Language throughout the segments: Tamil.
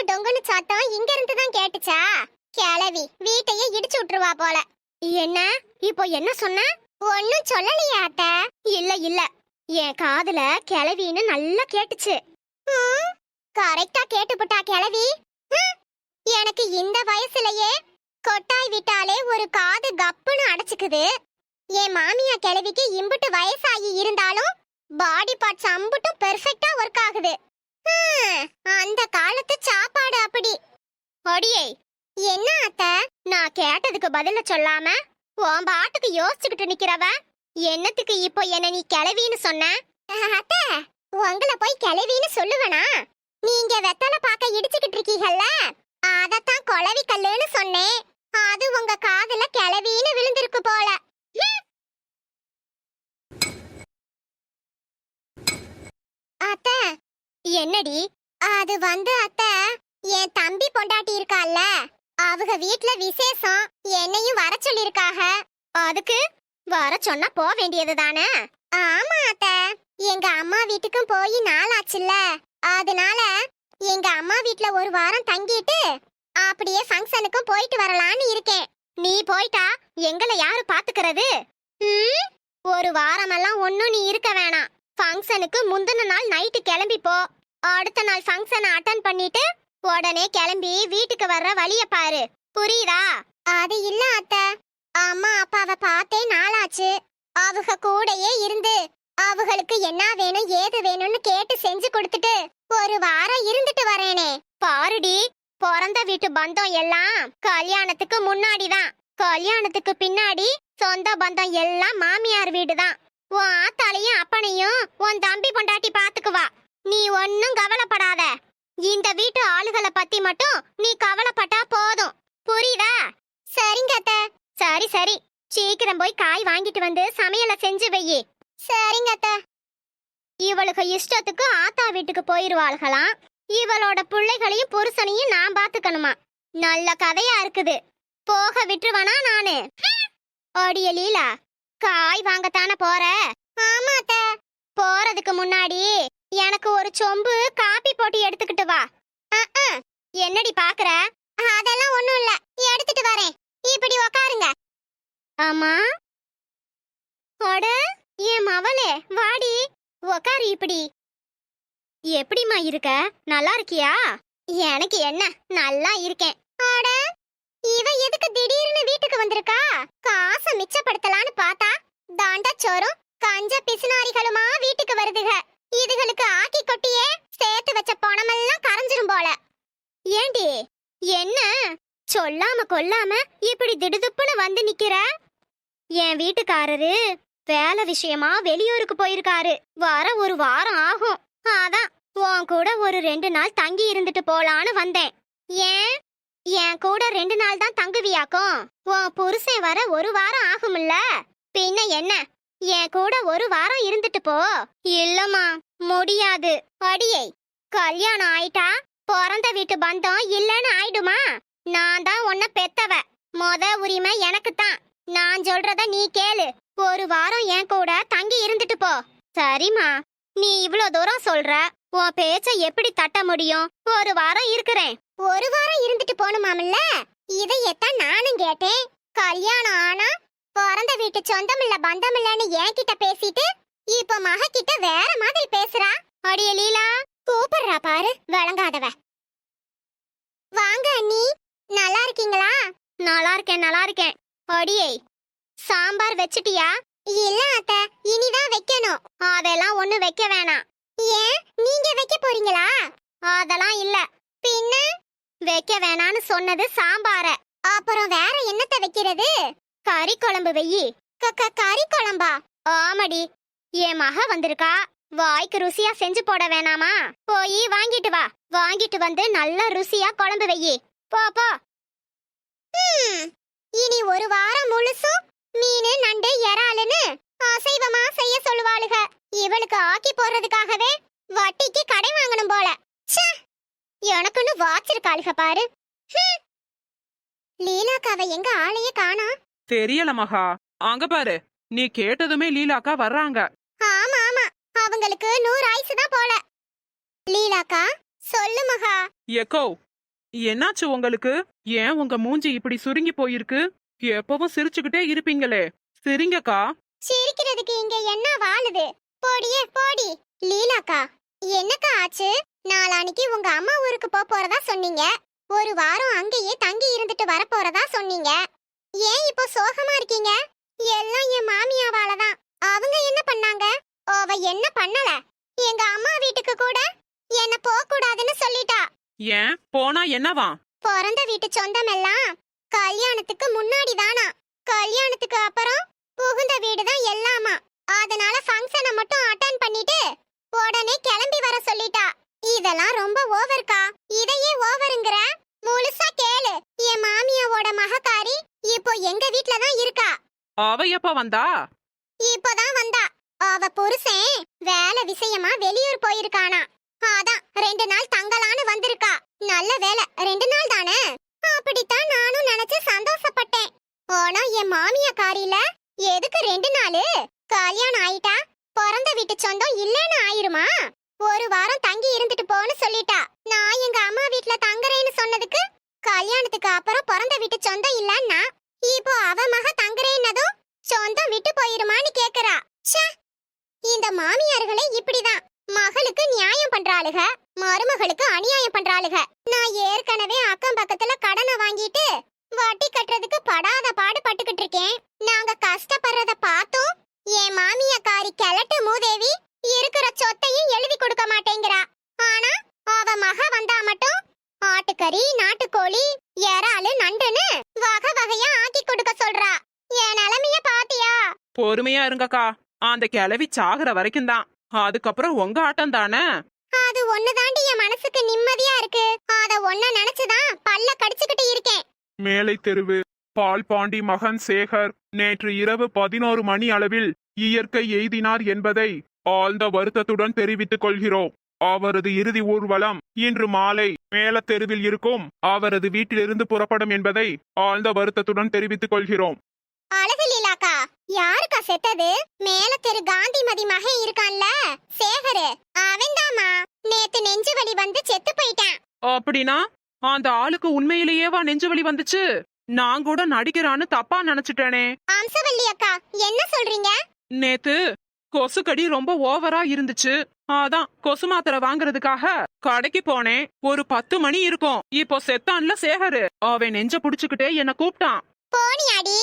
டொங்குன்னு சத்தம் இங்க இருந்து தான் கேட்டுச்சா? கிளவி வீட்டையே இடிச்சு விட்டுருவா போல. என்ன இப்போ என்ன சொன்ன? ஒன்னும் சொல்லலையா அத்தை? இல்ல என் காதுல கிளவின்னு நல்லா கேட்டுச்சு. கரெக்டா கேட்டுப்புட்டா கிளவி. எனக்கு இந்த வயசுலயே கொட்டாய் விட்டாலே ஒரு காது கப்புன்னு அடைச்சுக்குது. என் மாமியா கிளவிக்கு இம்புட்டு வயசாகி இருந்தாலும் பாடி பார்ட்ஸ் அம்புட்டும் பெர்ஃபெக்ட்டா ஒர்க் ஆகுது. அந்த காலத்து சாப்பாடு அப்படி. ஒடியே என்ன அத்தை? நான் கேட்டதுக்கு பதில சொல்லாம உன் பாட்டுக்கு யோசிச்சுக்கிட்டு நிக்கிறவ என்னத்துக்கு இப்போ என்ன நீ கிளவின்னு சொன்ன? அத்தை உங்களை போய் கிளவின்னு சொல்லுவனா? நீங்க வெத்தலை பாக்க இடிச்சுக்கிட்டு இருக்கீங்கல்ல, அதத்தான் கொலவி கல்லுன்னு சொன்னேன். அது உங்க காதுல கிளவின்னு விழுந்திருக்கு போல. அத்தை என்னடி? அது அத்தை, என் தம்பி பொண்டாட்டி இருக்கால, அவங்க வீட்ல விசேஷம், என்னையும் வர சொல்லிருக்காக. அதுக்கு வர சொன்னா போக வேண்டியது தானே? ஆமா அத்தை, எங்க அம்மா வீட்டுக்கும் போய் நாளாச்சுல்ல, அதனால எங்க அம்மா வீட்ல ஒரு வாரம் தங்கிட்டு அப்படியே ஃபங்க்ஷனுக்கும் போயிட்டு வரலான்னு இருக்கேன். நீ போயிட்டா எங்களை யாரு பாத்துக்கிறது? ஒரு வாரமெல்லாம் ஒன்னும் நீ இருக்க வேணாம். ஃபங்க்ஷனுக்கு முந்தின நாள் நைட்டு கிளம்பி போ. அடுத்த நாள் ஃபங்க்ஷனை அட்டெண்ட் பண்ணிட்டு உடனே கிளம்பி வீட்டுக்கு வர்ற வழிய பாரு. புரியுதா? அது இல்ல அத்தை, அம்மா அப்பாவை பார்த்தே நாளாச்சு. அவங்க கூடயே இருந்து அவங்களுக்கு என்ன வேணும் ஏது வேணும்னு கேட்டு செஞ்சு கொடுத்துட்டு ஒரு வாரம் இருந்துட்டு வரேனே. பாருடி, பிறந்த வீட்டு பந்தம் எல்லாம் கல்யாணத்துக்கு முன்னாடிதான், கல்யாணத்துக்கு பின்னாடி சொந்த பந்தம் எல்லாம் மாமியார் வீடுதான். உன் ஆத்தாலையும் அப்பனையும் உன் தம்பி பொண்டாட்டி பாத்துக்குவா. நீ ஒன்னும் கவலைப்படாத. இந்த வீட்டு ஆளுகளை பத்தி மட்டும் நீ கவலைப்பட்டா போதும். புரியுதா? சரிங்க அத்தை. சரி சீக்கிரம் போய் காய் வாங்கிட்டு வந்து சமையலை செஞ்சு வையி. சரிங்க அத்தை. இவளுக்கு இஷ்டத்துக்கு ஆத்தா வீட்டுக்கு போயிருவாள்களாம். இவளோட பிள்ளைகளையும் புருஷனையும் நான் பாத்துக்கணுமா? நல்ல கதையா இருக்குது. போக விட்டுருவனா நானு? ஓடிய லீலா, காய் வாங்கத்தானே போற? ஆமா அத்தை. போறதுக்கு முன்னாடி எனக்கு ஒரு சொம்பு காபி போட்டு எடுத்துக்கிட்டு வா. என்னடி பாக்குற? அதெல்லாம் ஒண்ணும் இல்ல, எடுத்துட்டு வரேன். இப்படி உக்காருங்க. ஆமா ஓட என் மவளே, வாடி உக்காரு. இப்படி எப்படிமா இருக்க? நல்லா இருக்கியா? எனக்கு என்ன, நல்லா இருக்கேன். ஆட இவ எதுக்கு திடீர்னு வீட்டுக்கு வந்திருக்கா? காசை மிச்சப்படுத்தலான்னு பார்த்தா தாண்டச்சோறும் கஞ்ச பிசுனாரிகளுமா வீட்டுக்கு வருதுக. இதுகளுக்கு ஆக்கி கொட்டியே சேர்த்து வச்ச பணமெல்லாம் கரைஞ்சிரும் போல. ஏண்டி என்ன சொல்லாம கொல்லாம இப்படி திடுதுப்புன்னு வந்து நிக்கிற? என் வீட்டுக்காரரு வேலை விஷயமா வெளியூருக்கு போயிருக்காரு. வர ஒரு வாரம் ஆகும். அதான் உன் கூட ஒரு 2 நாள் தங்கி இருந்துட்டு போலான்னு வந்தேன். ஏன் என் கூட 2 நாள் தான் தங்குவியாக்கும்? உன் புருஷன் வர ஒரு வாரம் ஆகும்ல, பின்ன என்ன? என் கூட ஒரு வாரம் இருந்துட்டு போ. இல்லம்மா முடியாது. அடியை, கல்யாணம் ஆயிட்டா பிறந்த வீட்டு பந்தம் இல்லன்னு ஆயிடுமா? நான் தான் உன்னை பெத்தவ, மொத உரிமை எனக்கு தான். நான் சொல்றத நீ கேளு. ஒரு வாரம் என் கூட தங்கி இருந்துட்டு போ. சரிம்மா, நீ இவ்ளோ தூரம் சொல்ற, உன் பேச்ச எப்படி தட்ட முடியும்? ஒரு வாரம் இருக்கிறேன். ஒரு வாரம் இருந்துட்டு போணுமாமல்ல? இதையத்தான் நானும் கேட்டேன். கல்யாணம் ஆனா பிறந்த வீட்டு சொந்தம் இல்ல பந்தம் இல்லன்னு என்கிட்ட பேசிட்டு இப்ப மக கிட்ட வேற மாதிரி பேசுறா. அடியே லீலா, கூப்பிடுறா பாரு விளங்காதவ. வாங்க அண்ணி, நல்லா இருக்கீங்களா? நல்லா இருக்கேன். அடியே, சாம்பார் வச்சிட்டியா? இல்ல அத்தை, இனிதான் வைக்கணும். அதெல்லாம் ஒண்ணு வைக்க வேணாம். ஏன், நீங்க வைக்க போறீங்களா? அதெல்லாம் இல்ல. பின்ன வைக்க வேணான்னு சொன்னது சாம்பார. அப்புறம் வேற என்னத்த வைக்கிறது? கறி குழம்பு வெயி. கறி குழம்பா? ஆமடி, என் மக வந்திருக்கா, வாய்க்கு ருசியா செஞ்சு போட வேணாமா? போய் வாங்கிட்டு வா. வாங்கிட்டு வந்து நல்ல ருசியா குழம்பு வெயி. போ. இனி ஒரு வாரம் முழுசும் மீனு நண்டு எறாலுன்னு அசைவமா செய்ய சொல்லுவாளுக. இவளுக்கு ஆக்கி போடுறதுக்காகவே வட்டிக்கு கடை வாங்கணும் போல. எனக்குன்னு வாச்சிருக்காளுக பாரு. லீலாக்காவை எங்க ஆளையே காணா? தெரியல மகா, அங்க பாரு, நீ கேட்டதுமே லீலாக்கா வர்றாங்க. ஆமா அவங்களுக்கு 100 ஆயுசு தான் போல. லீலாக்கா சொல்லு மகா. எக்கோ, என்னாச்சு உங்களுக்கு? ஏன் உங்க மூஞ்சி இப்படி சுருங்கி போயிருக்கு? எப்பவும் சிரிச்சுக்கிட்டே இருப்பீங்களே, சிரிங்கக்கா. சிரிக்கிறதுக்கு இங்க என்ன வாழுது? போடியே போடி. லீலாக்கா, என்னக்கா ஆச்சு? நாளானிக்கு உங்க அம்மா ஊருக்கு போறதா சொன்னீங்க. ஒரு வாரம் அங்கேயே தங்கி இருந்துட்டு வர போறதா சொன்னீங்க. ஏன் இப்போ சோகமா இருக்கீங்க? எல்லாம் என் மாமியாவாலதான். அவங்க என்ன பண்ணாங்க? அவ என்ன பண்ணல. எங்க அம்மா வீட்டுக்கு கூட என்ன போக கூடாதுன்னு சொல்லிட்டா. ஏன் போனா என்னவா? பிறந்த வீட்டு சொந்தம் எல்லாம் கல்யாணத்துக்கு முன்னாடி தானா, கல்யாணத்துக்கு அப்புறம் புகுந்த வீடு தான் எல்லாமா. அதனால ஃபங்க்ஷனை மட்டும் அட்டெண்ட் பண்ணிட்டு உடனே கிளம்பி வர சொல்லிட்டா. இதெல்லாம் ரொம்ப ஓவர்க்கா. இதையே ஓவருங்கற? முழுசா கேளு. என் மாமியாவோட மகக்காரி இப்போ எங்க வீட்ல தான் இருக்கா. அவ எப்ப வந்தா? இப்போதான் வந்தா. அவ புருஷன் வேலை விஷயமா வெளியூர் போயிருக்கானா. அதான் 2 நாள் தங்கலான்னு வந்திருக்கா. நல்ல வேலை 2 நாள் தானே. அப்படித்தான் நானும் நினைச்சு சந்தோஷப்பட்டேன். ஆனா என் மாமியாக்காரில எதுக்கு 2 நாள்? கல்யாணம் ஆயிட்டா பிறந்த வீட்டு சொந்தம் இல்லன்னு ஆயிருமா? ஒரு வாரம் தங்கி இருந்துட்டு போன்னு சொல்லிட்டா. நான் எங்க அம்மா வீட்ல தங்குறேன்னு சொன்னதுக்கு கல்யாணத்துக்கு அப்புறம் பிறந்த வீட்டு சொந்தம் இல்லன்னா இப்போ அவ மக தங்குறேன்னதும் சொந்தம் விட்டு போயிருமான்னு கேக்குறா. ச்சே, இந்த மாமியார்களே இப்படிதான். மகளுக்கு நியாயம் பண்றாளுக, மருமகளுக்கு அநியாயம் பண்றாளுக. நான் ஏற்கனவே அக்கம் பக்கத்துல கடனை வாங்கிட்டு வட்டி கட்டுறதுக்கு படாத பாடு பட்டுக்கிட்டு இருக்கேன். நாங்க கஷ்டப்படுறத பார்த்தும் என் மாமியாக்காரி கிழட்டு மூதேவி இருக்கிற சொத்தையும் எழுதி கொடுக்க மாட்டேங்கிறா. ஆனா அவ மக வந்தா மட்டும் ஆட்டுக்கறி, நாட்டுக்கோழி, இறாலு, நண்டுன்னு வகை வகையா ஆக்கி கொடுக்க சொல்றா. என் நிலைமைய பாத்தியா? பொறுமையா இருங்கக்கா, அந்த கிளவி சாகுற வரைக்கும் தான். அதுக்கப்புறம் உங்க ஆட்டம் தானே. அது ஒண்ணுதாண்டி என் மனசுக்கு நிம்மதியா இருக்கு. அத ஒன்ன நினைச்சுதான் பல்ல கடிச்சுக்கிட்டு இருக்கேன். மேலை தெருவு பால் பாண்டி மகன் சேகர் நேற்று இரவு 11 மணி அளவில் இயற்கை எய்தினார் என்பதை ஆழ்ந்த வருத்தத்துடன் தெரிவித்துக் கொள்கிறோம். அவரது இறுதி ஊர்வலம் இன்று மாலை மேலத்தெருவில் இருக்கும் அவரது வீட்டிலிருந்து புறப்படும் என்பதை ஆழ்ந்த வருத்தத்துடன் தெரிவித்துக் கொள்கிறோம். அழகு லீலாக்கா, யாருக்கா செத்தது? மேல தெரு காந்திமதி மகன் இருக்கான்ல சேகரு, அவன்தாமா. நேத்து நெஞ்சு வலி வந்து செத்து போயிட்டான். அப்படின்னா அந்த ஆளுக்கு உண்மையிலேயேவா நெஞ்சு வலி வந்துச்சு? நான் கூட நடிக்கிறான்னு தப்பா நினைச்சிட்டேனே. அம்சவல்லி அக்கா, என்ன சொல்றீங்க? நேத்து கொசுக்கடி ரொம்ப ஓவரா இருந்துச்சு. அதான் கொசு மாத்திரை வாங்குறதுக்காக கடைக்கு போனேன். ஒரு 10 மணி இருக்கும். இப்போ செத்தான்ல சேகரு, அவன் நெஞ்ச புடிச்சுக்கிட்டே என்ன கூப்பிட்டான். போனியாடி?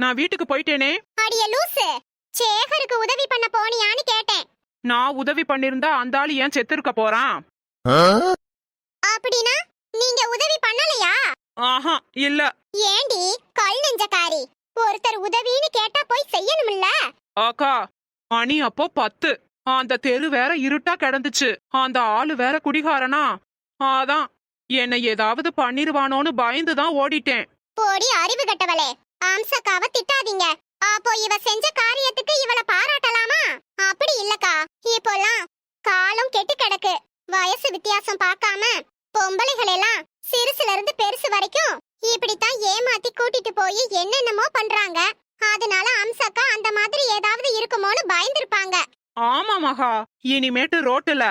நான் வீட்டுக்கு போயிட்டேனே. அடிய லூசு, சேகருக்கு உதவி பண்ண போனியான்னு கேட்டேன். நான் உதவி பண்ணிருந்தா அந்த ஆளு ஏன் செத்திருக்க போறான்? அப்படின்னா நீங்க உதவி பண்ணலையா? ஆஹா, இல்ல. ஏண்டி கல் நெஞ்சக்காரி, ஒருத்தர் உதவின்னு கேட்டா போய் செய்யணும்ல? அக்கா, மணி அப்போ 10. அந்த தெரு வேற இருட்டா கிடந்துச்சு. அந்த ஆளு வேற குடிகாரனா. அதான் என்னை ஏதாவது பண்ணிருவானோன்னு பயந்துதான் ஓடிட்டேன். போடி அறிவு கட்டவளே, அம்சக்காவ திட்டாதீங்க. அப்போ இவ செஞ்ச காரியத்துக்கு இவள பாராட்டலாமா? அப்படி இல்லக்கா, இப்போலாம் காலம் கெட்டு கிடக்கு. வயசு வித்தியாசம் பார்க்காம பொம்பளைகள் எல்லாம் சிறுசுல இருந்து பெருசு வரைக்கும் இப்படித்தான் ஏமாத்தி கூட்டிட்டு போய் என்னென்னமோ பண்றாங்க. அதனால அம்சக்கா அந்த மாதிரி ஏதாவது இருக்குமோன்னு பயந்துருப்பாங்க. ஆமா மகா, இனிமேட்டு ரோட்டுல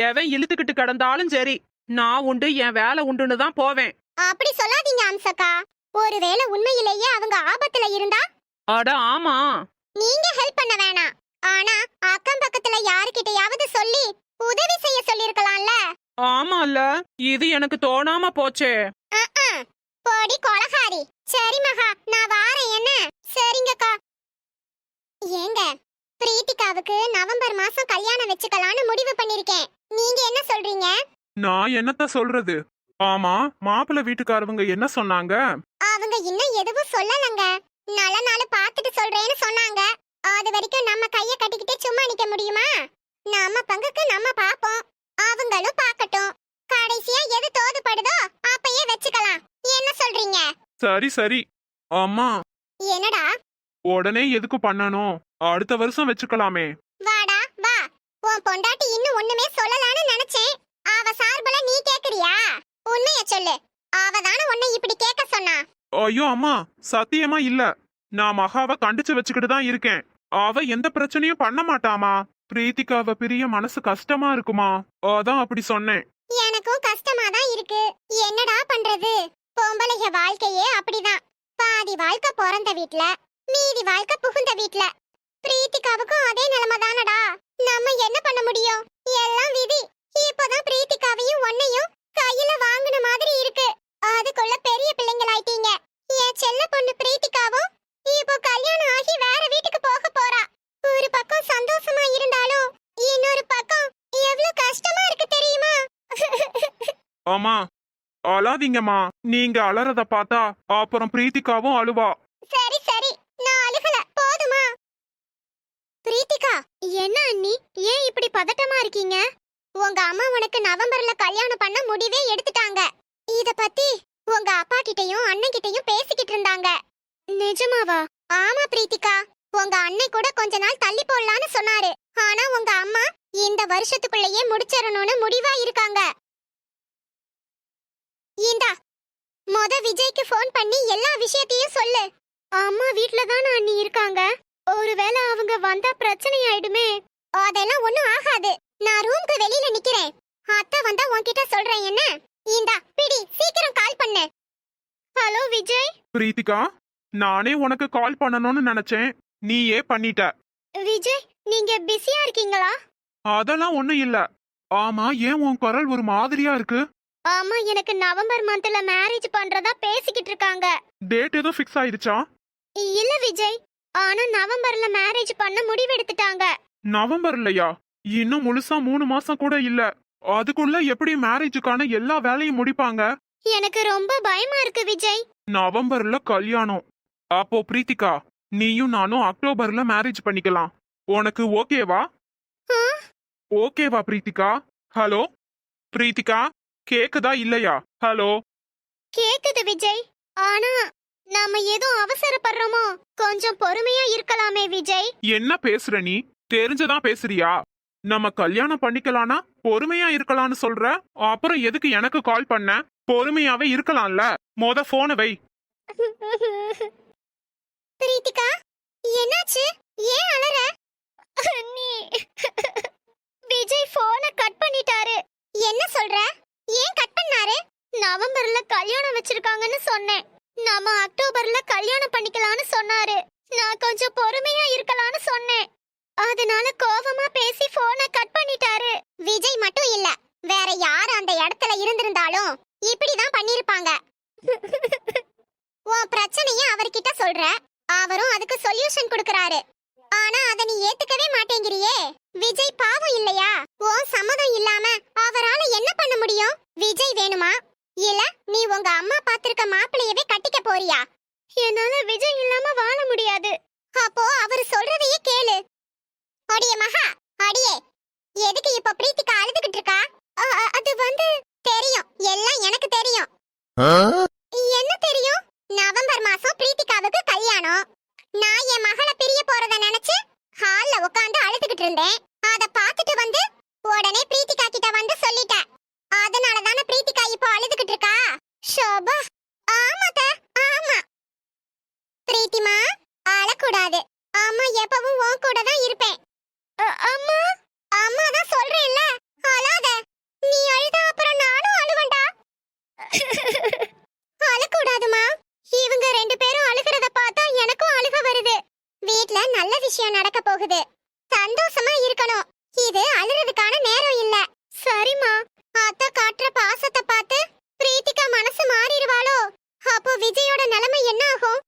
எவன் இழுத்துக்கிட்டு கிடந்தாலும் சரி, நான் உண்டு என் வேலை உண்டுன்னு தான் போவேன். அப்படி சொல்லாதீங்க அம்சக்கா. ஒருவேளை உண்மையிலேயே அவங்க ஆபத்துல இருந்தா? அட ஆமா, நீங்க ஹெல்ப் பண்ண வேணாம். ஆனா அக்கம் பக்கத்துல யாருக்கிட்டயாவது சொல்லி உதவி செய்ய சொல்லிருக்கலாம்ல. ஆமால, இது எனக்கு தோணாம போச்சே. போடி கொலகாரி. சரி மகா, நான் வாரேன். என்ன? சரிங்கக்கா. ஏங்க, பிரீத்திகாவுக்கு நவம்பர் மாசம் கல்யாணம் வச்சுக்கலாம்னு முடிவு பண்ணிருக்கேன். நீங்க என்ன சொல்றீங்க? நான் என்னத்த சொல்றது? ஆமா, மாப்பிள்ளை வீட்டுக்காரவங்க என்ன சொன்னாங்க? அவங்க இன்னும் எதுவும் சொல்லலங்க. நல்ல நாள் பார்த்துட்டு சொல்றேன்னு சொன்னாங்க. அது வரைக்கும் நம்ம கைய கட்டிக்கிட்டே சும்மா நிக்க முடியுமா? நம்ம பங்குக்கு நம்ம பாப்போம், அவங்களும் பார்க்கட்டும். கடைசியா எது தோதுப்படுதோ அப்பயே வச்சுக்கலாம். என்ன சொல்றீங்க? சரி சரி. அம்மா, என்னடா? உடனே எதுக்கு பண்ணணும்? அடுத்த வருஷம் வச்சுக்கலாமே. வாடா வா. உன் பொண்டாட்டி இன்னும் ஒண்ணுமே சொல்லலான்னு நினைச்சேன். அவ சார்புல நீ கேக்குறியா? உண்மைய சொல்லு. அவதான உன்னை இப்படி கேட்க சொன்னா. ஐயோ அம்மா, சத்தியமா இல்ல. நான் மகாவை கண்டிச்சு வச்சுக்கிட்டு தான் இருக்கேன். அவ எந்த பிரச்சனையும் பண்ண மாட்டாமா. பிரீத்திகாவை பிரிய மனசு கஷ்டமா இருக்குமா, அதான் அப்படி சொன்னேன். எனக்கு எனக்கும் கஷ்டமா தான் இருக்கு. என்னடா பண்றது? பொம்பளைங்க வாழ்க்கையே அப்படிதான். பாதி வாழ்க்கை பிறந்த வீட்ல, மீதி வாழ்க்கை புகுந்த வீட்ல. பிரீத்திகாவுக்கும் அதே நிலைமை தானடா. நம்ம என்ன பண்ண முடியும்? எல்லாம் விதி. இப்பதான் பிரீத்திகாவையும் உன்னையும் கையில வாங்குன மாதிரி இருக்கு. அதுக்குள்ள பெரிய பிள்ளைங்களாயிட்டீங்க. என் செல்ல பொண்ணு பிரீத்திகாவும் இப்போ கல்யாணம் ஆகி வேற வீட்டுக்கு போக போறா. ஒரு பக்கம் சந்தோஷமா இருந்தாலும் இன்னொரு பக்கம் எவ்வளவு கஷ்டமா இருக்கு தெரியுமா? ஆமா, அழாதீங்கம்மா. நீங்க அலறத பார்த்தா அப்புறம் பிரீத்திகாவும் அழுவா. சரி சரி, நான் அழுகல, போதுமா? பிரீத்திகா, என்ன அண்ணி, ஏன் இப்படி பதட்டமா இருக்கீங்க? உங்க அம்மா உனக்கு நவம்பர்ல கல்யாணம் பண்ண முடிவே எடுத்துட்டாங்க. இத பத்தி உங்க அப்பா கிட்டயும் அண்ணன் கிட்டயும் பேசிக்கிட்டு இருந்தாங்க. நிஜமாவா? ஆமா பிரீத்திகா, உங்க அண்ணன் கூட கொஞ்ச நாள் தள்ளி போடலான்னு சொன்னாரு. ஆனா உங்க அம்மா இந்த வருஷத்துக்குள்ளேயே முடிச்சிடணும்னு முடிவா இருக்காங்க. இந்தா, விஜய்க்கு ஃபோன் பண்ணி எல்லா விஷயத்தையும் சொல்லு. அம்மா வீட்ல தான அண்ணி இருக்காங்க. ஒருவேளை அவங்க வந்தா பிரச்சனை ஆயிடுமே. அதெல்லாம் ஒண்ணும் ஆகாது. நான் ரூம்க்கு வெளியில நிக்கிறேன். அத்தை வந்தா உன்கிட்ட சொல்றேன். என்ன? இந்தா பிடி, சீக்கிரம் கால் பண்ணு. ஹலோ விஜய். பிரீத்திகா, நானே உனக்கு கால் பண்ணணும்னு நினைச்சேன், நீயே பண்ணிட்ட. விஜய், நீங்க பிஸியா இருக்கீங்களா? அதெல்லாம் ஒண்ணும் இல்ல. ஆமா, ஏன் உன் குரல் ஒரு மாதிரியா இருக்கு? ஆமா, எனக்கு நவம்பர் மந்த்ல மேரேஜ் பண்றதா பேசிக்கிட்டு இருக்காங்க. டேட் ஏதோ ஃபிக்ஸ் ஆயிடுச்சா? இல்ல விஜய், ஆனா நவம்பர்ல மேரேஜ் பண்ண முடிவெடுத்துட்டாங்க. நவம்பர்லயா? இன்னும் முழுசா 3 மாசம் கூட இல்ல. அதுக்குள்ள எப்படி மேரேஜுக்கான எல்லா வேலையும் முடிப்பாங்க? எனக்கு ரொம்ப பயமா இருக்கு விஜய். நவம்பர்ல கல்யாணம். அப்போ பிரீத்திகா, நீயும் நானும் அக்டோபர்ல மேரேஜ் பண்ணிக்கலாம். உனக்கு ஓகேவா? ஆ? ஓகேவா பிரீத்திகா? ஹலோ பிரீத்திகா, கேக்குதா இல்லையா? ஹலோ. கேக்குது விஜய். ஆனா நாம ஏதோ அவசரப்படுறோமோ? கொஞ்சம் பொறுமையா இருக்கலாமே விஜய். என்ன பேசுற நீ? தெரிஞ்சுதான் பேசுறியா? நம்ம கல்யாணம் பண்ணிக்கலானா பொறுமையா இருக்கலாம்னு சொல்ற. அப்புறம் எதுக்கு எனக்கு கால் பண்ண? பொறுமையாவே இருக்கலாம்ல. போனை வை. பிரீத்திகா, என்னாச்சு? ஏன் அலற? நீ விஜய் போனை கட் பண்ணிட்டாரு. என்ன சொல்ற? ஏன் கட் பண்ணாரு? நவம்பர்ல கல்யாணம் வச்சிருக்காங்கன்னு சொன்னேன். நாம அக்டோபர்ல கல்யாணம் பண்ணிக்கலாம்னு சொன்னாரு. நான் கொஞ்சம் பொறுமையா இருக்கலாம்னு சொன்னேன். அதனால கோவமா பேசி போனை கட் பண்ணிட்டாரு. விஜய் மட்டும் இல்ல, வேற யார் அந்த இடத்துல இருந்திருந்தாலும் இப்படிதான் பண்ணிருப்பாங்க. உன் பிரச்சனைய அவர்கிட்ட சொல்ற, அவரும் அதுக்கு சொல்யூஷன் கொடுக்கறாரு. ஆனா அத நீ ஏத்துக்கவே மாட்டேங்கிறியே. விஜய் பாவம் இல்லையா? உன் சம்மதம் இல்லாம அவரால என்ன பண்ண முடியும்? விஜய் வேணுமா, இல்ல நீ உங்க அம்மா பாத்திருக்க மாப்பிளையவே கட்டிக்க போறியா? என்னால விஜய் இல்லாம வாழ முடியாது. அப்போ அவர் சொல்றதையே கேளு. அடியே மகா, அடியே, எதுக்கு இப்ப பிரீத்திகா அழுதுகிட்டு இருக்கா? அது வந்து தெரியும், எல்லாம் எனக்கு தெரியும். என்ன தெரியும்? நவம்பர் மாசம் பிரீத்திகாவுக்கு கல்யாணம். நான் என் மகளை பிரிய போறத நினைச்சு ஹால்ல உட்கார்ந்து அழுதுகிட்டு இருந்தேன். அத பாத்துட்டு வந்து உடனே பிரீத்திகா கிட்ட வந்து சொல்லிட்டேன். அதனால தானே பிரீத்திகா இப்போ அழுதுகிட்டு இருக்கா. ஷோபா, ஆமாத, ஆமா. பிரீத்திமா, அழக்கூடாது. அம்மா எப்பவும் உன் கூட தான் இருப்பேன். அம்மா, அம்மா தான் சொல்றேன்ல, அழாத. நீ அழுதா அப்புறம் நானும் அழுவேன்டா. அழக்கூடாதுமா. இவங்க 2 பேரும் அழுகிறத பார்த்தா எனக்கும் அழுக வருது. வீட்ல நல்ல விஷயம் நடக்க போகுது. சந்தோஷமா இருக்கணும். இது அழுறதுக்கான நேரம் இல்ல. சரிம்மா. அத்தை காட்டுற பாசத்தை பார்த்து பிரீத்திகா மனசு மாறிடுவாளோ? அப்போ விஜயோட நிலைமை என்ன ஆகும்?